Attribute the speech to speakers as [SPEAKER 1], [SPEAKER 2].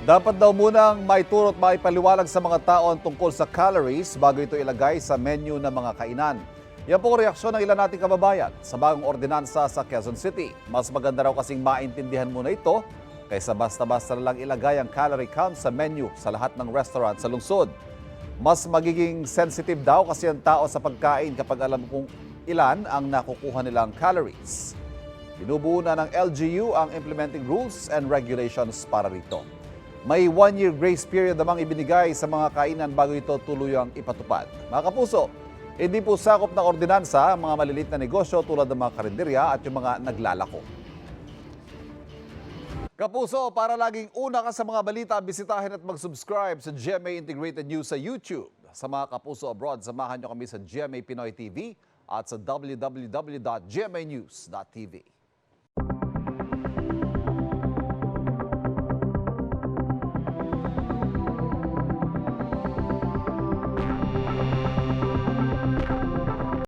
[SPEAKER 1] Dapat daw munang maituro at maipaliwanag sa mga tao ang tungkol sa calories bago ito ilagay sa menu ng mga kainan. Yan po ang reaksyon ng ilan nating kababayan sa bagong ordinansa sa Quezon City. Mas maganda raw kasing maintindihan muna ito kaysa basta-basta na lang ilagay ang calorie count sa menu sa lahat ng restaurant sa lungsod. Mas magiging sensitive daw kasi ang tao sa pagkain kapag alam kung ilan ang nakukuha nilang calories. Binubuo na ng LGU ang implementing rules and regulations para rito. May 1-year grace period namang ibinigay sa mga kainan bago ito tuluyang ipatupad. Mga kapuso, hindi po sakop ng ordinansa ang mga maliliit na negosyo tulad ng mga karinderya at yung mga naglalako. Kapuso, para laging una ka sa mga balita, bisitahin at mag-subscribe sa GMA Integrated News sa YouTube. Sa mga kapuso abroad, samahan nyo kami sa GMA Pinoy TV at sa www.gmanews.tv.